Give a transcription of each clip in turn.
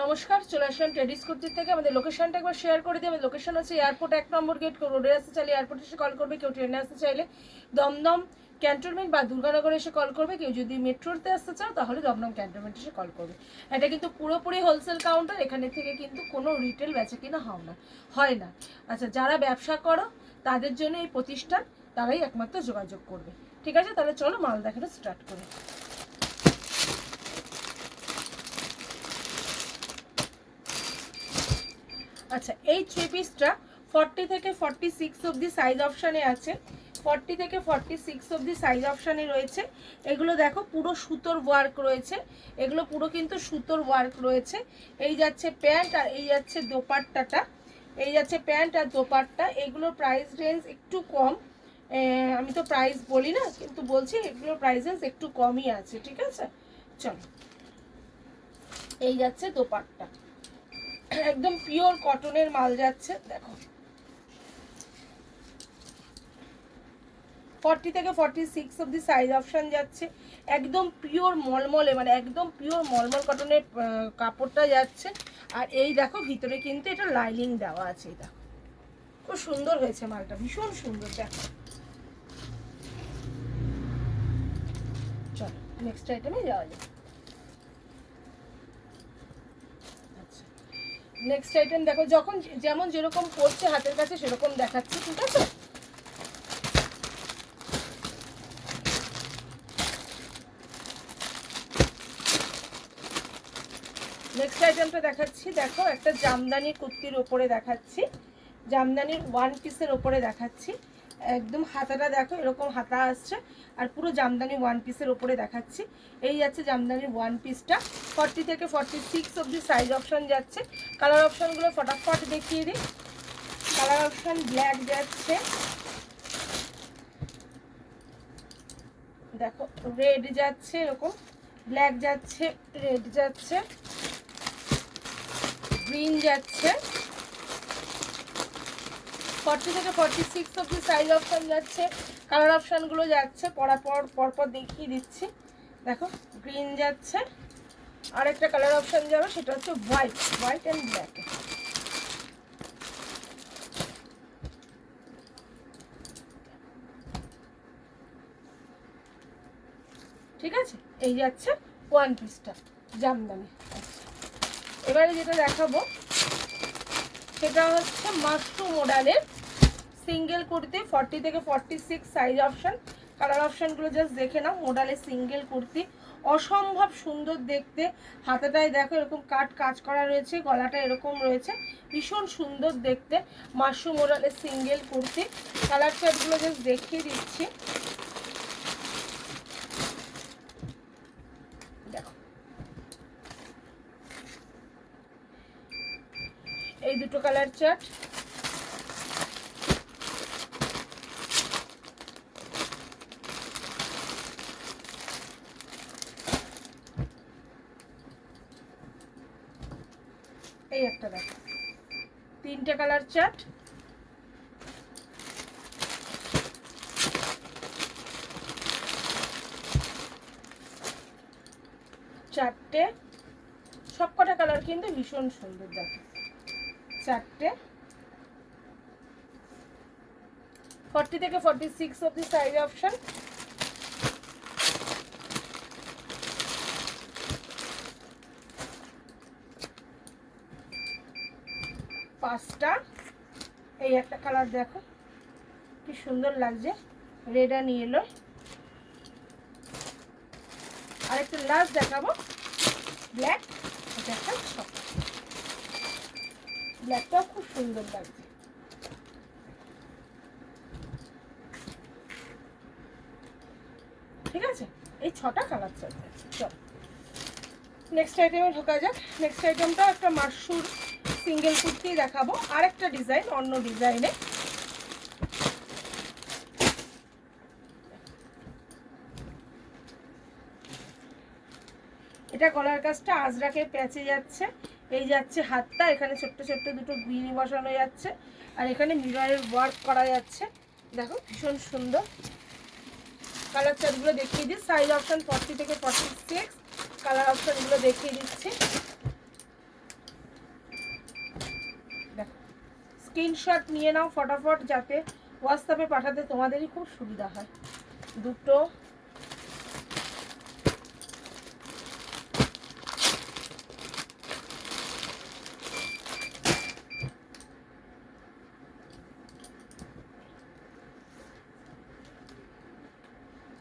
নমস্কার, চলে আসলাম ট্রেডিস কুর্তির থেকে। আমাদের লোকেশনটা একবার শেয়ার করে দিই। আমাদের লোকেশন হচ্ছে এয়ারপোর্ট 1 নম্বর গেট। কেউ রোডে আসতে চাইলে এয়ারপোর্টে এসে কল করবে, কেউ ট্রেনে আসতে চাইলে দমদম ক্যান্টনমেন্ট বা দুর্গানগরে এসে কল করবে, কেউ যদি মেট্রোতে আসতে চাও তাহলে দমদম ক্যান্টনমেন্ট এসে কল করবে। এটা কিন্তু পুরোপুরি হোলসেল কাউন্টার, এখানে থেকে কিন্তু কোনো রিটেল বেচা কিনা হয় না। আচ্ছা, যারা ব্যবসা করো তাদের জন্য এই প্রতিষ্ঠান, তারাই একমাত্র যোগাযোগ করবে। ঠিক আছে, তাহলে চলো মাল দেখানো স্টার্ট করি। আচ্ছা, এই থ্রি পিসটা 40 থেকে 46 অবধি সাইজ অপশানে আছে। 40 থেকে 46 অবধি সাইজ অপশানে রয়েছে। এগুলো দেখো পুরো সুতোর ওয়ার্ক রয়েছে, এগুলো পুরো কিন্তু সুতোর ওয়ার্ক রয়েছে। এই যাচ্ছে প্যান্ট আর এই যাচ্ছে দোপাট্টাটা, এই যাচ্ছে প্যান্ট আর দোপাট্টা। এগুলোর প্রাইস রেঞ্জ একটু কম, আমি তো প্রাইস বলি না, কিন্তু বলছি এগুলোর প্রাইস রেঞ্জ একটু কমই আছে। ঠিক আছে, চলো। এই যাচ্ছে দোপাট্টা, একদম পিওর কটনের মাল যাচ্ছে। দেখো 40 থেকে 46 অবধি সাইজ অপশান যাচ্ছে। একদম পিওর মলমলে, মানে একদম পিওর মলমল কটনের কাপড়টা যাচ্ছে। আর এই দেখো ভিতরে কিন্তু এটা লাইনিং দেওয়া আছে। এই দেখো খুব সুন্দর হয়েছে মালটা, ভীষণ সুন্দর। দেখো, চলো নেক্সট আইটেমে যাওয়া যায়। আচ্ছা, নেক্সট আইটেম দেখো, যখন যেমন যেরকম পড়ছে হাতের কাছে সেরকম দেখাচ্ছি। ঠিক আছে, নেক্সট আইটেমটা দেখাচ্ছি। দেখো, একটা জামদানি কুর্তির ওপরে দেখাচ্ছি, জামদানির ওয়ান পিসের ওপরে দেখাচ্ছি। একদম হাতাটা দেখো এরকম হাতা আসছে, আর পুরো জামদানি ওয়ান পিসের ওপরে দেখাচ্ছি। এই যাচ্ছে জামদানির ওয়ান পিসটা। 40 থেকে 46 অবধি সাইজ অপশান যাচ্ছে। কালার অপশানগুলো ফটাফট দেখিয়ে দিই। কালার অপশান ব্ল্যাক যাচ্ছে, দেখো রেড যাচ্ছে, এরকম ব্ল্যাক যাচ্ছে, রেড যাচ্ছে, গ্রিন যাচ্ছে। 40 থেকে 46 অবধি সাইজ অপশান যাচ্ছে। কালার অপশানগুলো যাচ্ছে পরপর দেখিয়ে দিচ্ছি। দেখো গ্রিন যাচ্ছে, আরেকটা কালার অপশান যাবে, সেটা হচ্ছে হোয়াইট অ্যান্ড ব্ল্যাক। ঠিক আছে, এই যাচ্ছে ওয়ান পিসটা জামদানি। এবারে যেটা দেখাবো সেটা হচ্ছে মাশরুম মডেলের সিঙ্গেল কুর্তি। 40 থেকে 46 সাইজ অপশান। কালার অপশানগুলো জাস্ট দেখে নাও। মডেলের সিঙ্গেল কুর্তি, অসম্ভব সুন্দর দেখতে। হাতাটায় দেখো এরকম কাজ করা রয়েছে, গলাটা এরকম রয়েছে, ভীষণ সুন্দর দেখতে। মাশরুম মডেলের সিঙ্গেল কুর্তি। কালার চার্টগুলো জাস্ট দেখিয়ে দিচ্ছি। দেখো এই দুটো কালার চার্ট। এই একটা দেখো, তিনটে কালার চার্ট। চারটে, সবকটা কালার কিন্তু ভীষণ সুন্দর। দেখো চারটে। 40 থেকে 46 অবধি সাইজ অপশন। পাঁচটা। এই একটা কালার দেখো কি সুন্দর লাগছে, রেড আর ইয়েলো। আর একটা লাস্ট দেখাবো ব্ল্যাক, এটা একটা ছক, ব্ল্যাকটাও খুব সুন্দর লাগছে। ঠিক আছে, এই ছটা কালার চলছে। চল নেক্সট আইটেমে ঢোকা যাক। নেক্সট আইটেমটা একটা মাশরুম সিঙ্গেল কুর্তি দেখাবো, আর একটা ডিজাইন, অন্য ডিজাইনে। এটা গলার কাজটা আজরাকের প্যাচে যাচ্ছে। এই যাচ্ছে হাতটা, এখানে ছোট্ট ছোট্ট দুটো বিনি বসানো যাচ্ছে, আর এখানে মিররের ওয়ার্ক করা যাচ্ছে। দেখো ভীষণ সুন্দর। কালার চার্টগুলো দেখিয়ে দিই। সাইজ অপশন 40 থেকে 46। কালার অপশনগুলো দেখিয়ে দিচ্ছি। স্ক্রিনশট নিয়ে নাও ফটাফট, যাতে হোয়াটসঅ্যাপে পাঠাতে তোমাদেরই খুব সুবিধা হয়। দুটো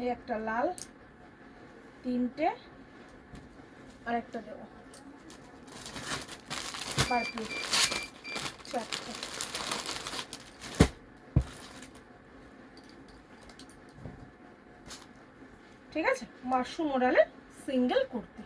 এই একটা লাল, তিনটে, আর একটা দেবো পার্পল, চারটে। ঠিক আছে, মাশরু মডেলের সিঙ্গেল কুর্তি,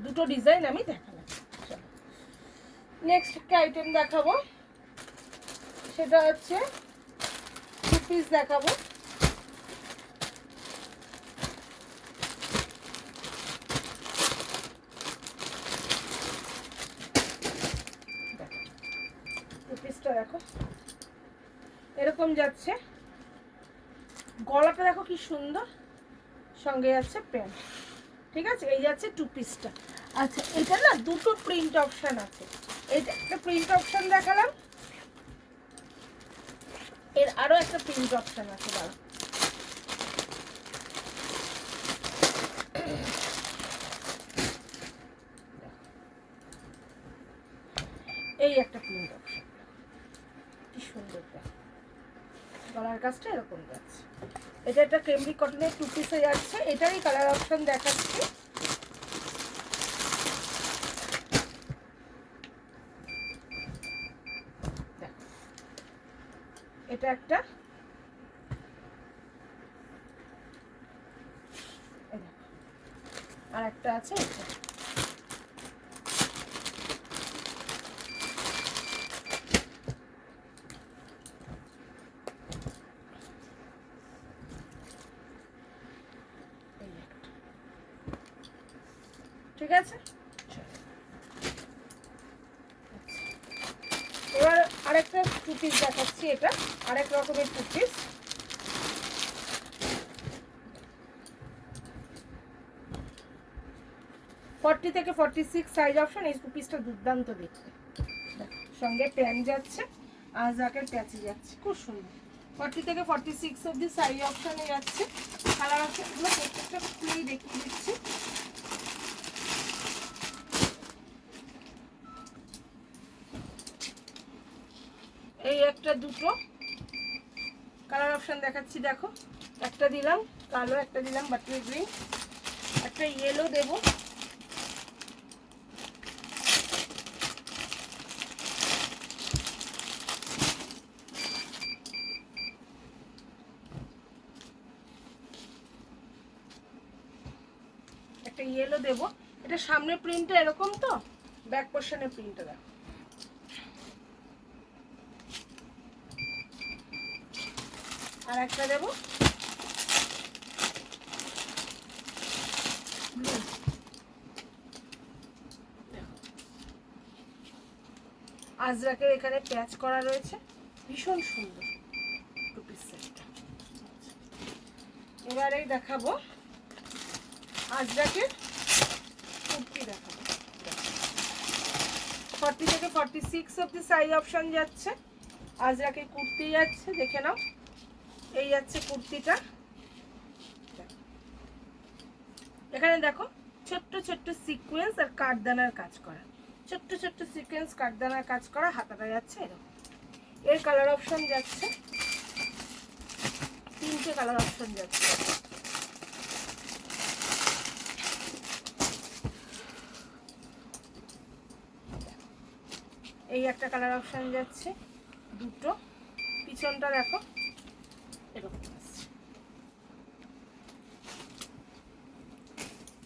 দুটো ডিজাইন আমি দেখালাম। চলো নেক্সট একটা আইটেম দেখাবো, সেটা হচ্ছে টু পিস দেখাবো। টু পিসটা দেখো এরকম যাচ্ছে, গলাটা দেখো কি সুন্দর, সঙ্গে যাচ্ছে প্যান্ট। ঠিক আছে, এই যাচ্ছে টু পিসটা। আচ্ছা, এটা না দুটো প্রিন্ট অপশন আছে, এটা একটা প্রিন্ট অপশন দেখালাম, এর আরো একটা প্রিন্ট অপশন আছে। দাঁড়া, এই একটা প্রিন্ট অপশন, কি সুন্দর দেখো, গলার কাজটা এরকম যাচ্ছে। এটা একটা ক্রেমলি কটনের টু পিসে যাচ্ছে, এটারই কালার অপশন দেখাচ্ছি। এটা একটা, আর একটা আছে এটা। ঠিক আছে, এবার আরেকটা টু পিস দেখাচ্ছি, এটা আরেক রকমের টু পিস। 40 থেকে 46 সাইজ অপশন। এই টু পিসটা দুর্দান্ত দেখতে, সঙ্গে প্যান্ট যাচ্ছে, আজরাকের প্যাচে যাচ্ছে, খুব সুন্দর। 40 থেকে 46 অবধি সাইজ অপশনে যাচ্ছে। কালার অপশনগুলো প্রত্যেকটা খুলেই দেখিয়ে দিচ্ছি। এই একটা, দুটো কালার অপশন দেখাচ্ছি, দেখো একটা দিলাম কালো, একটা দিলাম বাটার গ্রিন, একটা ইয়েলো দেবো, একটা ইয়েলো দেবো। এটা সামনে প্রিন্টটা এরকম, তো ব্যাক পোর্শনের প্রিন্টটা দেখো, আর একটা দেবো আজরাকের, এখানে প্যাচ করা রয়েছে, ভীষণ সুন্দর টু পিস সেটটা। এবারে দেখাবো আজরাকের কুর্তি, দেখাবো 40 থেকে 46 অবধি সাইজ অপশন যাচ্ছে। আজরাকের কুর্তি যাচ্ছে, দেখে নাও, এই যাচ্ছে কুর্তিটা। এখানে দেখো ছোট্ট ছোট্ট সিকোয়েন্স আর কাঠদানার কাজ করা, ছোট্ট ছোট্ট সিকোয়েন্স কাঠদানার কাজ করা, হাতাটা যাচ্ছে এরকম। এর কালার অপশন যাচ্ছে, তিনটে কালার অপশন যাচ্ছে। এই একটা কালার অপশন যাচ্ছে, দুটো, পিছনটা দেখো এরকম আসছে,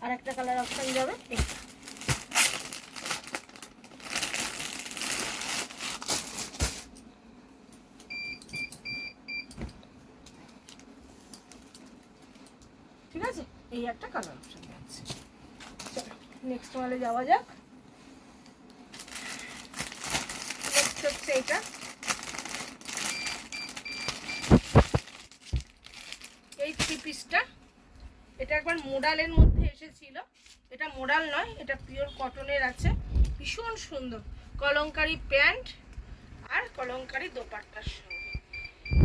আর একটা কালার অপশন যাবে এটা। ঠিক আছে, এই একটা কালার অপশন যাচ্ছে। চলো নেক্সট মালে যাওয়া যাক। নেক্সট হচ্ছে এটা, এই থ্রি পিসটা, এটা একবার মোডালের মধ্যে এসেছিল, এটা মোডাল নয়, এটা পিওর কটনের আছে, ভীষণ সুন্দর কলমকারি প্যান্ট আর কলমকারি দোপাট্টার সঙ্গে,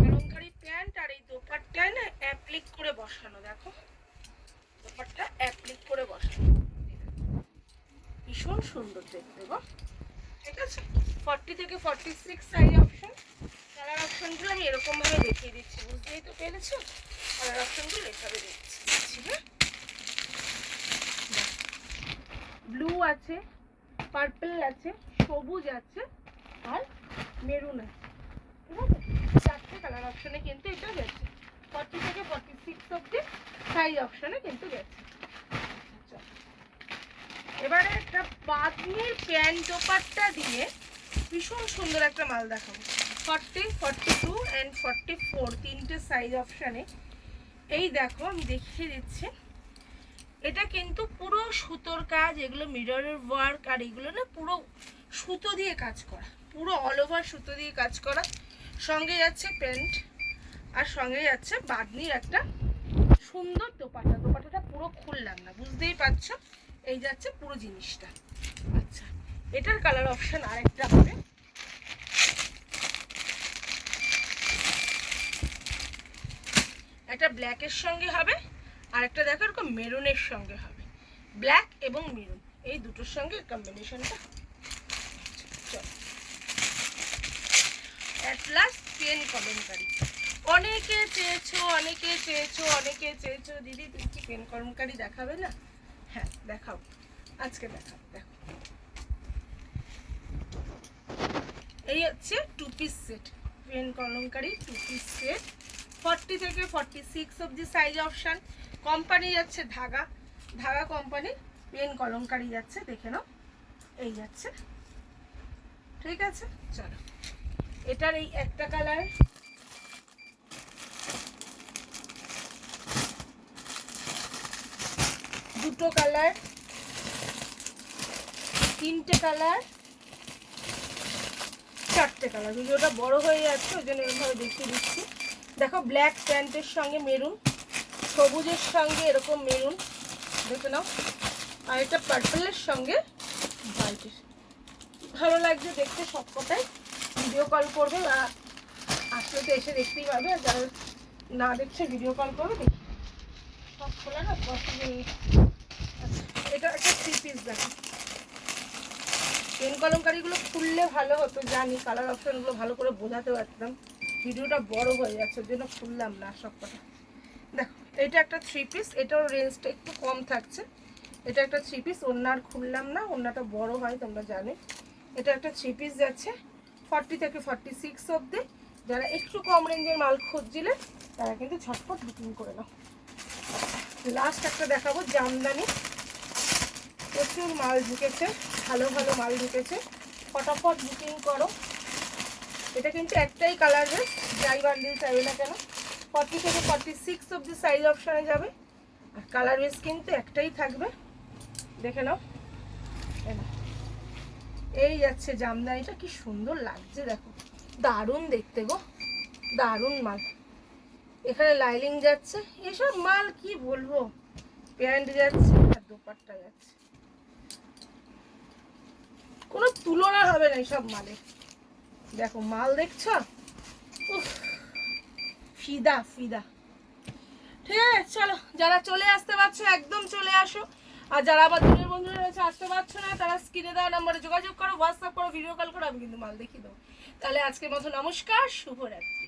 কলমকারি প্যান্ট আর এই দোপাট্টায় না অ্যাপ্লিক করে বসানো, দেখো দোপাট্টা অ্যাপ্লিক করে বসানো, ভীষণ সুন্দর দেখতে গো। ঠিক আছে, 40 থেকে 46 সাইজ অপশন। কালার অপশনগুলো আমি এরকমভাবে দেখিয়ে দিচ্ছি, বুঝতেই তো পেরেছো। কালার অপশনগুলো এভাবে দিচ্ছি। হ্যাঁ, ব্লু আছে, পার্পল আছে, সবুজ আছে আর মেরুন আছে। ঠিক আছে, চারটে কালার অপশনে কিন্তু এটা গেছে। 40 থেকে 46 অব্দি সাইজ অপশনে কিন্তু গেছে। এবারে একটা বাদনির প্যান্ট দোপাট্টা দিয়ে ভীষণ সুন্দর একটা মাল দেখাবো। 40, 42 অ্যান্ড 44 তিনটে সাইজ অপশানে। এই দেখো আমি দেখিয়ে দিচ্ছি, এটা কিন্তু পুরো সুতোর কাজ, এগুলো মিররের ওয়ার্ক, আর এগুলো না পুরো সুতো দিয়ে কাজ করা, পুরো অল ওভার সুতো দিয়ে কাজ করা। সঙ্গে যাচ্ছে প্যান্ট আর সঙ্গে যাচ্ছে বাদনির একটা সুন্দর দোপাট্টা। দোপাট্টাটা পুরো খুললাম না, বুঝতেই পারছো। এই যাচ্ছে পুরো জিনিসটা। আচ্ছা, এটার কালার অপশন আরেকটা হবে, একটা ব্ল্যাকের সঙ্গে হবে আর একটা দেখো এরকম মেরুনের সঙ্গে হবে। ব্ল্যাক এবং মেরুন এই দুটোর সঙ্গে কম্বিনেশনটা। চল, অ্যাট লাস্ট পেন কলমকারি। অনেকে চেয়েছো দিদি তুমি কি পেন কলমকারি দেখাবে না? হ্যাঁ দেখাও, আজকে দেখাও। দেখো এই হচ্ছে 2 piece set, pen Kalamkari 2 piece set. 40 থেকে 46 অবধি সাইজ অপশান। কোম্পানি যাচ্ছে ধাগা, ধাগা কোম্পানির পেন কলমকারি যাচ্ছে, দেখে নাও। এই যাচ্ছে, ঠিক আছে। চলো, এটার এই একটা কালার, দুটো কালার, তিনটে কালার, চারটে কালার। ভিডিওটা বড় হয়ে যাচ্ছে ওই জন্য এরকমভাবে দেখিয়ে দিচ্ছি। দেখো ব্ল্যাক প্যান্টের সঙ্গে মেরুন, সবুজের সঙ্গে এরকম মেরুন, দেখে নাও। আর এটা পার্পলের সঙ্গে হোয়াইটের। ভালো লাগছে দেখতে সবকটাই। ভিডিও কল করবে বা আসলে তো এসে দেখতেই পাবে, আর যারা না দেখছে ভিডিও কল করবে। দেখি সব খোলা না পসিবল। আচ্ছা, এটা একটা 3 পিস দেখো। পেন কলমকারিগুলো খুললে ভালো হতো জানি, কালার অপশনগুলো ভালো করে বোঝাতে পারতাম। ভিডিওটা বড় হয়ে যাচ্ছে ওর জন্য খুললাম না সব কটা। দেখো এটা একটা 3 পিস, এটাও রেঞ্জটা একটু কম থাকছে। এটা একটা 3 পিস, ওড়নার খুললাম না, ওড়নাটা বড় হয় তোমরা জানো। এটা একটা 3 পিস যাচ্ছে 40 থেকে 46 অবধি। যারা একটু কম রেঞ্জের মাল খুঁজছিলে তারা কিন্তু ঝটপট বুকিং করে নাও। লাস্ট একটা দেখাবো জামদানি, প্রচুর মাল ঢুকেছে, ভালো ভালো মাল ঢুকেছে, ফটাফট বুকিং করো। এটা কিন্তু একটাই কালারের, যাই বান্ডিল চাইবে না কেন। 40 থেকে 46 অবধি সাইজ অপশানে যাবে, আর কালার বেস কিন্তু একটাই থাকবে, দেখে নাও। এই যাচ্ছে জামদানিটা, কি সুন্দর লাগছে দেখো, দারুণ দেখতে গো, দারুণ মাল। এখানে লাইলিং যাচ্ছে, এসব মাল কি বলবো। প্যান্ট যাচ্ছে আর দোপাট্টা যাচ্ছে, কোনো তুলনা হবে না এইসব মালে। দেখো মাল দেখছো, ফিদা ফিদা। ঠিক আছে, চলো যারা চলে আসতে পারছো একদম চলে আসো, আর যারা আবার দূরের বন্ধুরা রয়েছে আসতে পারছো না তারা স্ক্রিনে দেওয়া নম্বরে যোগাযোগ করো, হোয়াটসঅ্যাপ করো, ভিডিও কল করো, আমি কিন্তু মাল দেখিয়ে দেবো। তাহলে আজকের মতো নমস্কার, শুভরাত্রি।